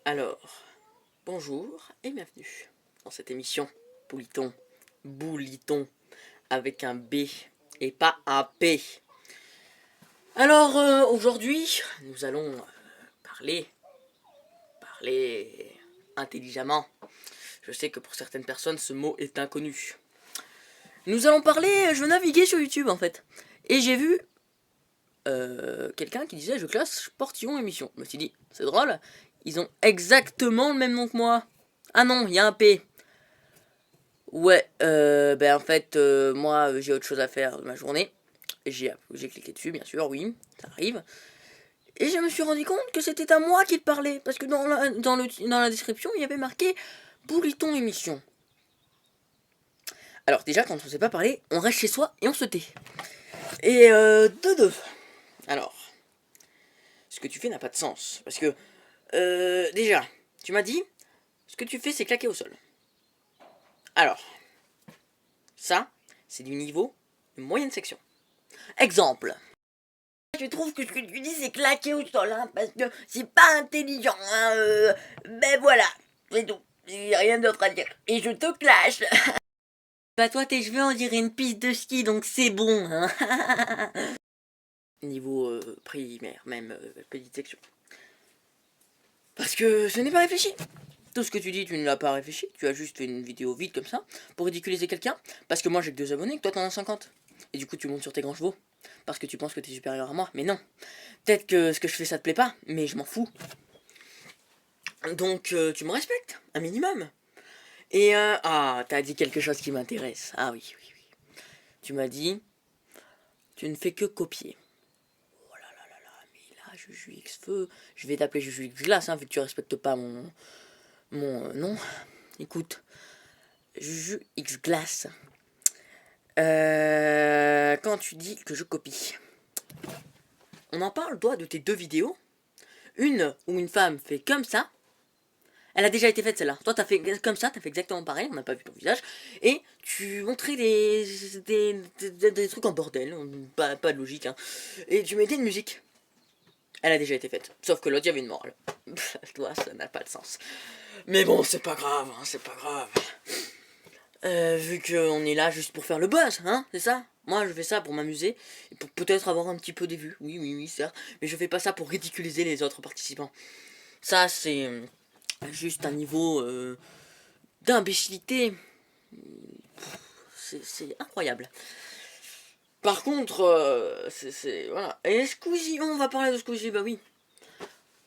Alors, bonjour et bienvenue dans cette émission Bouliton, avec un B et pas un P. Alors, aujourd'hui, nous allons parler intelligemment. Je sais que pour certaines personnes, ce mot est inconnu. Nous allons parler, je naviguais sur YouTube en fait, et j'ai vu quelqu'un qui disait je classe Portillon émission. Je me suis dit, c'est drôle, ils ont exactement le même nom que moi. Ah non, il y a un P. Ouais, ben en fait, moi j'ai autre chose à faire de ma journée. J'ai cliqué dessus, bien sûr, oui, ça arrive. Et je me suis rendu compte que c'était à moi qu'il parlait, parce que dans la description, il y avait marqué Bouliton émission. Alors déjà, quand on ne sait pas parler, on reste chez soi et on se tait. Et de deux. Alors, ce que tu fais n'a pas de sens, parce que, déjà, tu m'as dit, ce que tu fais c'est claquer au sol. Alors, ça, c'est du niveau de moyenne section. Exemple. Je trouve que ce que tu dis c'est claquer au sol, hein, parce que c'est pas intelligent, hein, ben voilà, c'est tout, j'ai rien d'autre à dire, et je te clash. Bah toi tes cheveux on dirait une piste de ski, donc c'est bon, hein. Niveau primaire, même petite section. Parce que ce n'est pas réfléchi. Tout ce que tu dis, tu ne l'as pas réfléchi, tu as juste fait une vidéo vide comme ça, pour ridiculiser quelqu'un, parce que moi j'ai que 2 abonnés, que toi t'en as 50. Et du coup tu montes sur tes grands chevaux, parce que tu penses que t'es supérieur à moi, mais non. Peut-être que ce que je fais ça te plaît pas, mais je m'en fous. Donc tu me respectes, un minimum. Et ah, t'as dit quelque chose qui m'intéresse. Ah oui, oui, oui. Tu m'as dit, tu ne fais que copier. Oh là là là là, mais là, Juju X Feu, je vais t'appeler Juju X Glace, hein, vu que tu respectes pas mon nom. Écoute, Juju X Glace. Quand tu dis que je copie, on en parle, toi, de tes 2 vidéos. Une où une femme fait comme ça. Elle a déjà été faite celle-là. Toi, t'as fait comme ça, t'as fait exactement pareil, on n'a pas vu ton visage. Et tu montrais des trucs en bordel, pas de logique, hein. Et tu mettais une musique. Elle a déjà été faite. Sauf que l'autre, il y avait une morale. Toi, ça n'a pas de sens. Mais bon, c'est pas grave, hein, c'est pas grave. Vu qu'on est là juste pour faire le buzz, hein, c'est ça? Moi, je fais ça pour m'amuser et pour peut-être avoir un petit peu des vues. Oui, oui, oui, certes. Mais je fais pas ça pour ridiculiser les autres participants. Ça, c'est juste un niveau d'imbécilité. C'est incroyable. Par contre, voilà. Et Squeezie, on va parler de Squeezie, bah oui.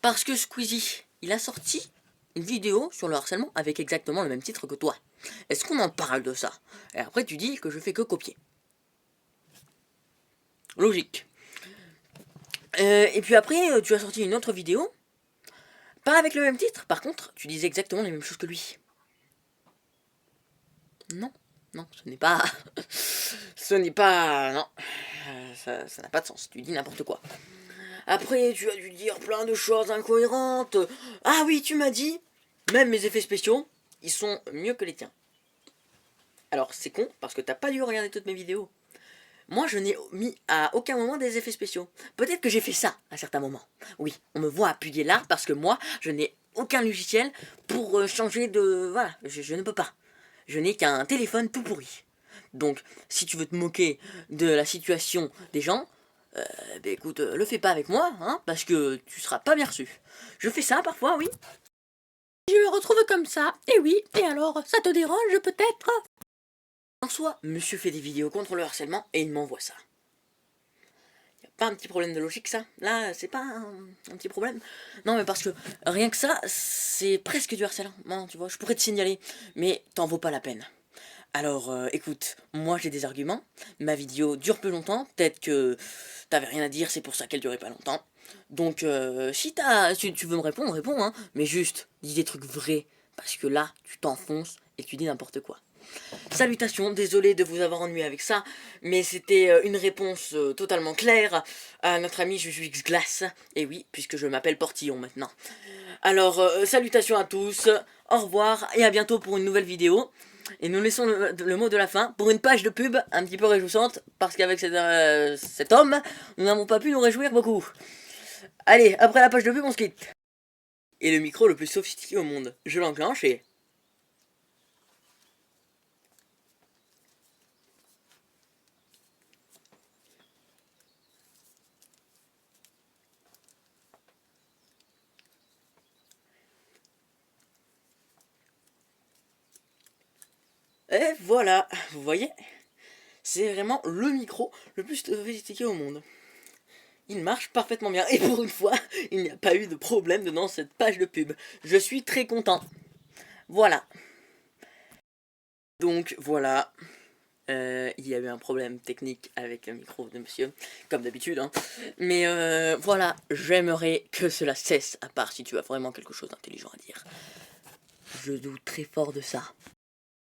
Parce que Squeezie, il a sorti une vidéo sur le harcèlement avec exactement le même titre que toi. Est-ce qu'on en parle de ça? Et après, tu dis que je fais que copier. Logique. Et puis après, tu as sorti une autre vidéo. Pas avec le même titre, par contre, tu disais exactement les mêmes choses que lui. Non, non, ce n'est pas... ce n'est pas... Non, ça n'a pas de sens, tu dis n'importe quoi. Après, tu as dû dire plein de choses incohérentes. Ah oui, tu m'as dit, même mes effets spéciaux, ils sont mieux que les tiens. Alors, c'est con, parce que t'as pas dû regarder toutes mes vidéos. Moi, je n'ai mis à aucun moment des effets spéciaux. Peut-être que j'ai fait ça à certains moments. Oui, on me voit appuyer là, parce que moi, je n'ai aucun logiciel pour changer de... Voilà, je ne peux pas. Je n'ai qu'un téléphone tout pourri. Donc, si tu veux te moquer de la situation des gens, bah écoute, le fais pas avec moi, hein, parce que tu seras pas bien reçu. Je fais ça parfois, oui. Je me retrouve comme ça, et oui, et alors, ça te dérange peut-être? En soi, monsieur fait des vidéos contre le harcèlement et il m'envoie ça. Y a pas un petit problème de logique ça? Là, c'est pas un petit problème? Non, mais parce que rien que ça, c'est presque du harcèlement, tu vois, je pourrais te signaler, mais t'en vaut pas la peine. Alors, écoute, moi j'ai des arguments, ma vidéo dure plus longtemps, peut-être que t'avais rien à dire, c'est pour ça qu'elle durait pas longtemps. Donc, si tu veux me répondre, réponds, hein, mais juste, dis des trucs vrais, parce que là, tu t'enfonces et tu dis n'importe quoi. Salutations, désolé de vous avoir ennuyé avec ça, mais c'était une réponse totalement claire à notre ami Juju X Glace, et oui, puisque je m'appelle Portillon maintenant. Alors, salutations à tous, au revoir, et à bientôt pour une nouvelle vidéo. Et nous laissons le mot de la fin pour une page de pub un petit peu réjouissante, parce qu'avec cet homme, nous n'avons pas pu nous réjouir beaucoup. Allez, après la page de pub, on se quitte. est le micro le plus sophistiqué au monde. Je l'enclenche et... Et voilà, vous voyez, c'est vraiment le micro le plus sophistiqué au monde. Il marche parfaitement bien. Et pour une fois, il n'y a pas eu de problème dans cette page de pub. Je suis très content. Voilà. Donc voilà. Il y a eu un problème technique avec le micro de monsieur, comme d'habitude. Hein. Mais voilà, j'aimerais que cela cesse, à part si tu as vraiment quelque chose d'intelligent à dire. Je doute très fort de ça.